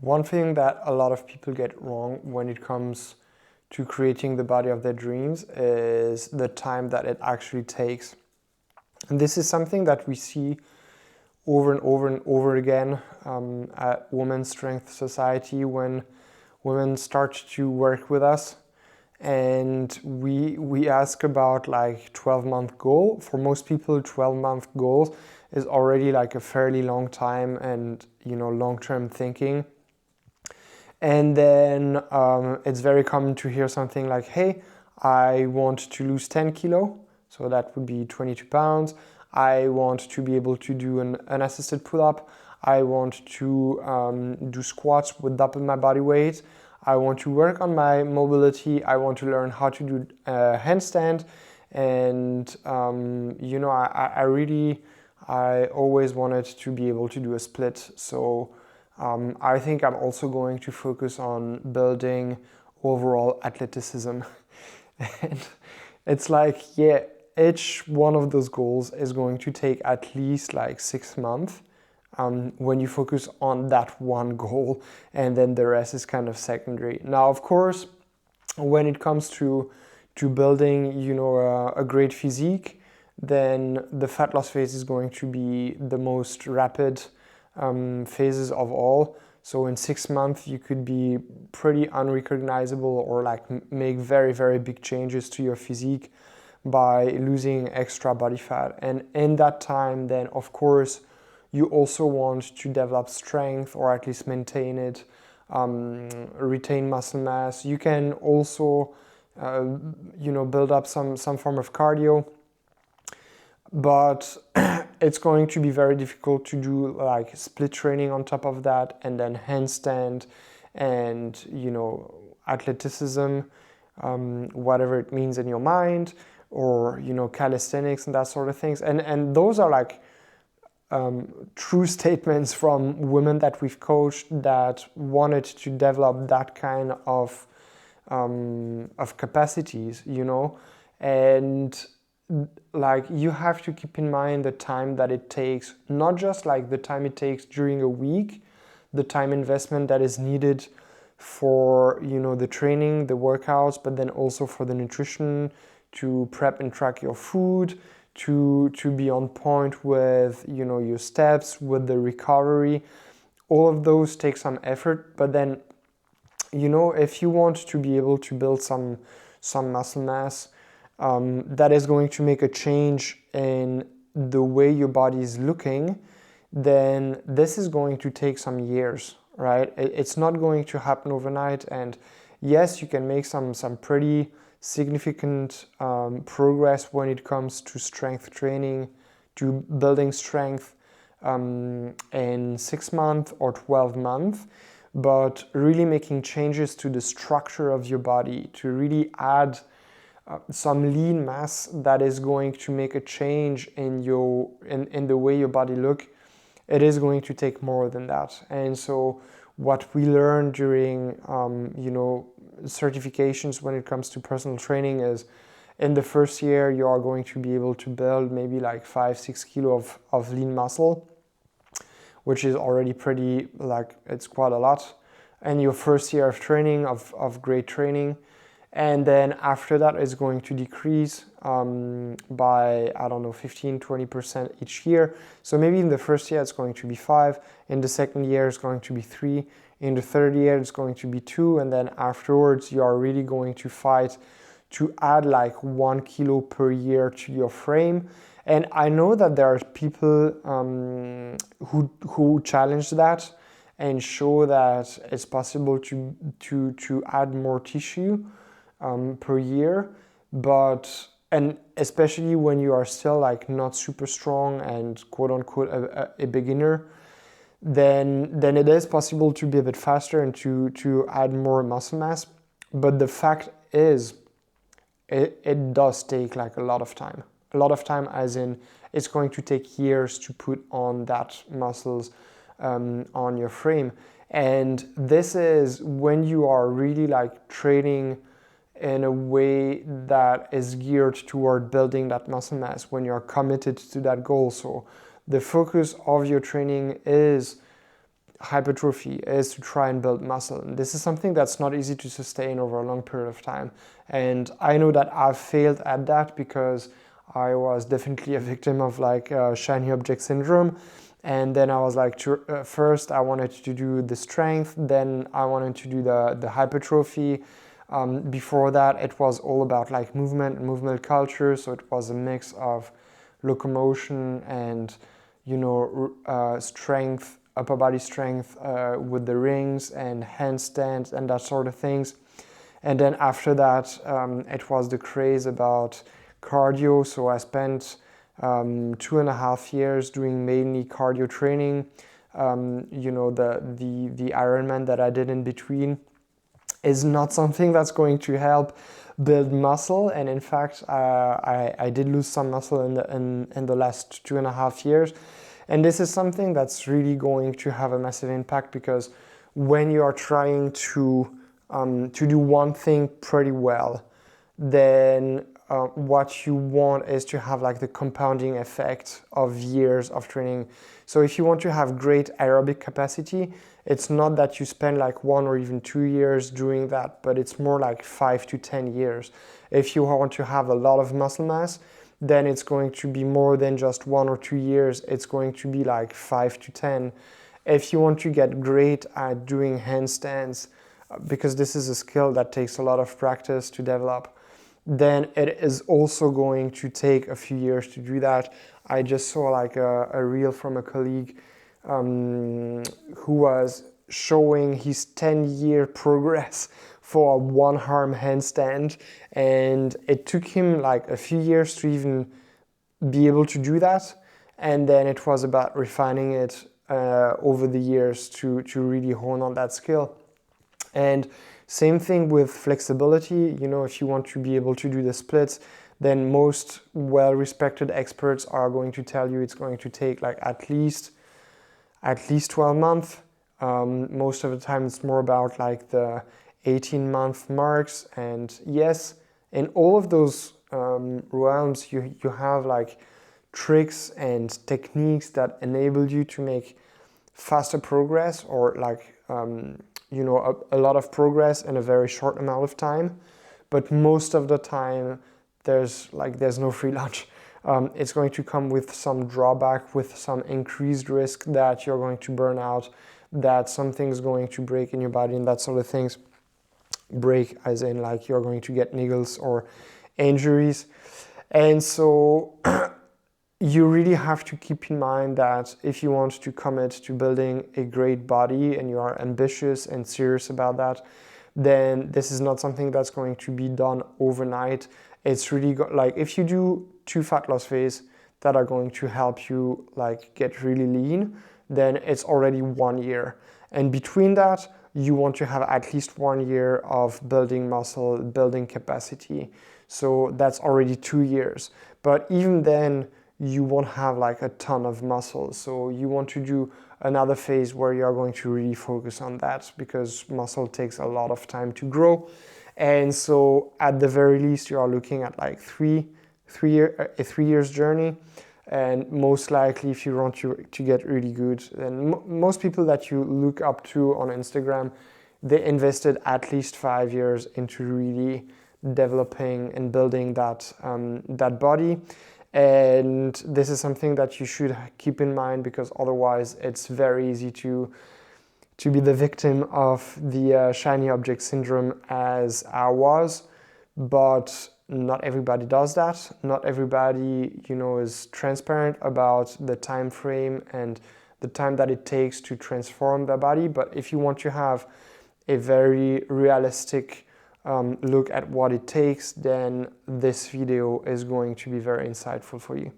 One thing that a lot of people get wrong when it comes to creating the body of their dreams is the time that it actually takes. And this is something that we see over and over and over again at Women's Strength Society when women start to work with us. And we ask about like 12-month goal. For most people, 12-month goals is already like a fairly long time and, you know, long-term thinking. And then it's very common to hear something like, hey, I want to lose 10 kilo. So that would be 22 pounds. I want to be able to do an assisted pull-up. I want to do squats with double my body weight. I want to work on my mobility. I want to learn how to do handstand. And, you know, I always wanted to be able to do a split. So I think I'm also going to focus on building overall athleticism. And it's like, yeah, each one of those goals is going to take at least like 6 months when you focus on that one goal, and then the rest is kind of secondary. Now, of course, when it comes to building, you know, a great physique, then the fat loss phase is going to be the most rapid phases of all. So in 6 months, you could be pretty unrecognizable or like make very, very big changes to your physique by losing extra body fat. And in that time, then of course, you also want to develop strength or at least maintain it, retain muscle mass. You can also, you know, build up some form of cardio, but it's going to be very difficult to do like split training on top of that, and then handstand and, you know, athleticism, whatever it means in your mind, or, you know, calisthenics and that sort of things. And those are like true statements from women that we've coached that wanted to develop that kind of capacities, you know. And like, you have to keep in mind the time that it takes, not just like the time it takes during a week, the time investment that is needed for, you know, the training, the workouts, but then also for the nutrition, to prep and track your food, to be on point with, you know, your steps, with the recovery. All of those take some effort, but then, you know, if you want to be able to build some muscle mass, that is going to make a change in the way your body is looking, then this is going to take some years, right? It's not going to happen overnight. And yes, you can make some pretty significant progress when it comes to strength training, to building strength in 6 months or 12 months. But really making changes to the structure of your body, to really add some lean mass that is going to make a change in the way your body look, it is going to take more than that. And so what we learn during you know, certifications when it comes to personal training is, in the first year you are going to be able to build maybe like 5-6 kilo of lean muscle, which is already pretty, like, it's quite a lot. And your first year of training, of great training. And then after that, it's going to decrease by, I don't know, 15-20% each year. So maybe in the first year, it's going to be 5. In the second year, it's going to be 3. In the third year, it's going to be 2. And then afterwards, you are really going to fight to add like 1 kilo per year to your frame. And I know that there are people who challenge that and show that it's possible to add more tissue per year, and especially when you are still like not super strong and quote unquote a beginner, then it is possible to be a bit faster and to add more muscle mass. But the fact is, it does take like a lot of time. A lot of time as in, it's going to take years to put on that muscles on your frame. And this is when you are really like training in a way that is geared toward building that muscle mass, when you're committed to that goal. So the focus of your training is hypertrophy, is to try and build muscle. And this is something that's not easy to sustain over a long period of time. And I know that I've failed at that because I was definitely a victim of like shiny object syndrome. And then I was like, first I wanted to do the strength, then I wanted to do the hypertrophy. Before that, it was all about like movement and movement culture. So it was a mix of locomotion and, you know, strength, upper body strength with the rings and handstands and that sort of things. And then after that, it was the craze about cardio. So I spent 2.5 years doing mainly cardio training. You know, the Ironman that I did in between is not something that's going to help build muscle. And in fact, I did lose some muscle in the last 2.5 years. And this is something that's really going to have a massive impact, because when you are trying to do one thing pretty well, then what you want is to have like the compounding effect of years of training. So if you want to have great aerobic capacity, it's not that you spend like 1 or even 2 years doing that, but it's more like 5 to 10 years. If you want to have a lot of muscle mass, then it's going to be more than just 1 or 2 years. It's going to be like 5 to 10. If you want to get great at doing handstands, because this is a skill that takes a lot of practice to develop, then it is also going to take a few years to do that. I just saw like a reel from a colleague who was showing his 10-year progress for a one-arm handstand, and it took him like a few years to even be able to do that. And then it was about refining it over the years to really hone on that skill. And same thing with flexibility. You know, if you want to be able to do the splits, then most well-respected experts are going to tell you it's going to take like at least 12 months. Most of the time it's more about like the 18-month marks. And yes, in all of those realms, you have like tricks and techniques that enable you to make faster progress, or like you know, a lot of progress in a very short amount of time. But most of the time there's no free lunch. It's going to come with some drawback, with some increased risk that you're going to burn out, that something's going to break in your body, and that sort of things. Break as in like you're going to get niggles or injuries. And so you really have to keep in mind that if you want to commit to building a great body and you are ambitious and serious about that, then this is not something that's going to be done overnight. It's really like if you do 2 fat loss phases that are going to help you like get really lean, then it's already 1 year. And between that, you want to have at least 1 year of building muscle, building capacity. So that's already 2 years. But even then, you won't have like a ton of muscle. So you want to do another phase where you are going to really focus on that, because muscle takes a lot of time to grow. And so at the very least, you are looking at like a 3 years journey. And most likely, if you want to get really good, then most people that you look up to on Instagram, they invested at least 5 years into really developing and building that body. And this is something that you should keep in mind, because otherwise it's very easy to be the victim of the shiny object syndrome, as I was. But not everybody does that. Not everybody, you know, is transparent about the time frame and the time that it takes to transform their body. But if you want to have a very realistic look at what it takes, then this video is going to be very insightful for you.